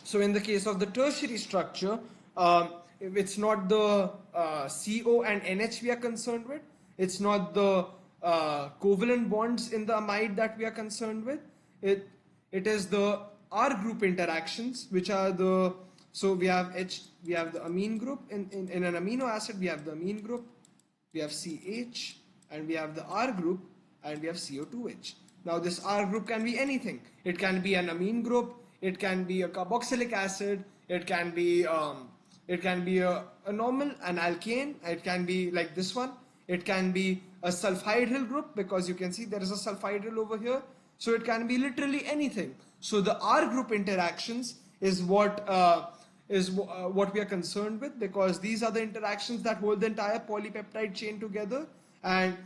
So in the case of the tertiary structure, if it's not the CO and NH we are concerned with. It's not the covalent bonds in the amide that we are concerned with. It is the R group interactions, which are the, so we have we have the amine group in an amino acid. We have the amine group, we have CH, and we have the R group, and we have CO2H. Now this R group can be anything. It can be an amine group, it can be a carboxylic acid, it can be a normal, an alkane, it can be like this one, it can be a sulfhydryl group, because you can see there is a sulfhydryl over here. So it can be literally anything. So the R group interactions is what we are concerned with, because these are the interactions that hold the entire polypeptide chain together. And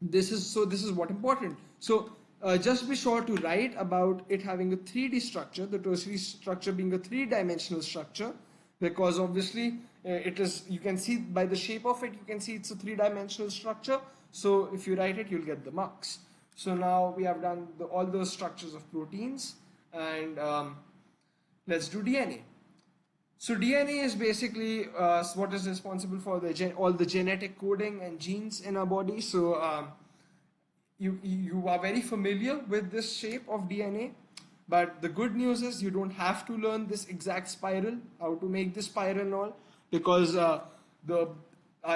this is what important. So just be sure to write about it having a 3D structure, the tertiary structure being a 3-dimensional structure, because obviously it is, you can see by the shape of it, you can see it's a 3-dimensional structure. So if you write it, you'll get the marks. So now we have done all those structures of proteins, and let's do DNA. So DNA is basically what is responsible for all the genetic coding and genes in our body. So you are very familiar with this shape of DNA, but the good news is you don't have to learn this exact spiral, how to make this spiral and all, because our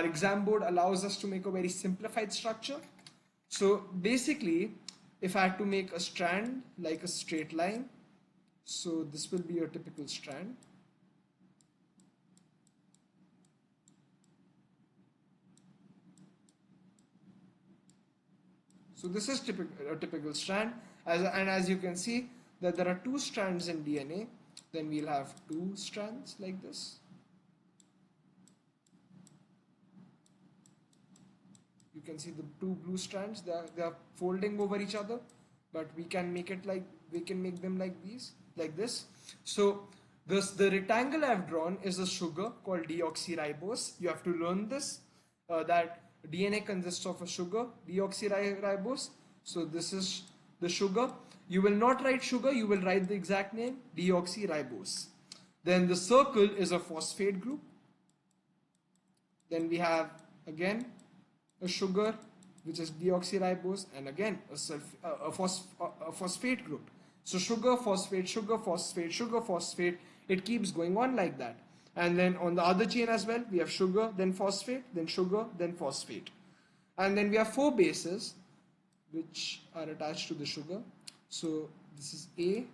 exam board allows us to make a very simplified structure. So basically, if I had to make a strand like a straight line, so this will be a typical strand. So this is a typical strand, and as you can see that there are 2 strands in DNA, then we'll have 2 strands like this. You can see the 2 blue strands, they are folding over each other, but we can make them like this. So the rectangle I've drawn is a sugar called deoxyribose. You have to learn this, that DNA consists of a sugar, deoxyribose. So this is the sugar. You will not write sugar, you will write the exact name, deoxyribose. Then the circle is a phosphate group. Then we have again a sugar, which is deoxyribose, and again a phosphate group. So sugar, phosphate, sugar, phosphate, sugar, phosphate. It keeps going on like that. And then on the other chain as well, we have sugar, then phosphate, then sugar, then phosphate. And then we have 4 bases which are attached to the sugar. So this is A,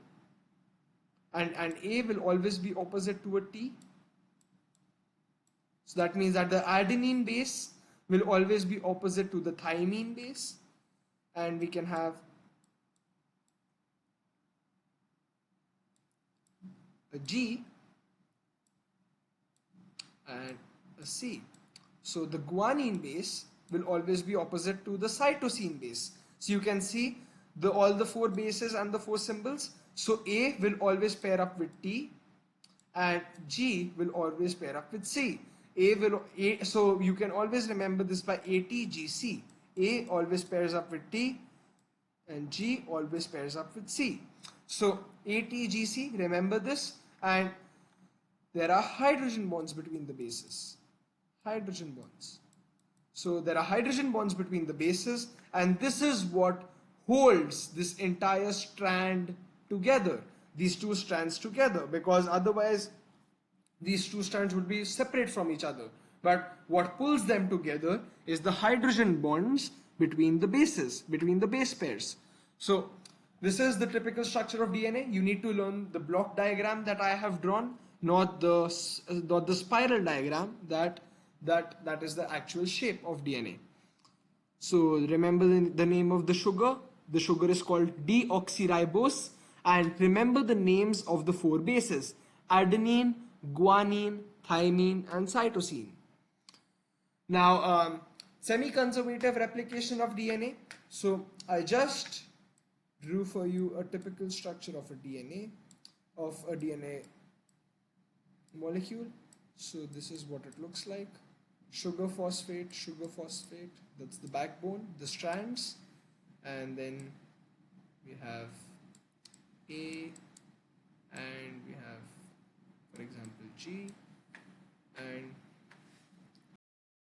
and A will always be opposite to a T. So that means that the adenine base will always be opposite to the thymine base, and we can have a G and a C. So the guanine base will always be opposite to the cytosine base. So you can see all the 4 bases and the 4 symbols. So A will always pair up with T, and G will always pair up with C. So you can always remember this by ATGC. A always pairs up with T, and G always pairs up with C. So ATGC, remember this, and there are hydrogen bonds between the bases. Hydrogen bonds. So there are hydrogen bonds between the bases, and this is what holds this entire strand together, these 2 strands together, because otherwise these 2 strands would be separate from each other. But what pulls them together is the hydrogen bonds between the bases, between the base pairs. So this is the typical structure of DNA. You need to learn the block diagram that I have drawn, not the spiral diagram that is the actual shape of DNA. So remember the name of the sugar. The sugar is called deoxyribose, and remember the names of the 4 bases: adenine, guanine, thymine, and cytosine. Now, semi-conservative replication of DNA. So I just drew for you a typical structure of a DNA molecule. So this is what it looks like. Sugar, phosphate, that's the backbone, the strands, and then we have A and example G,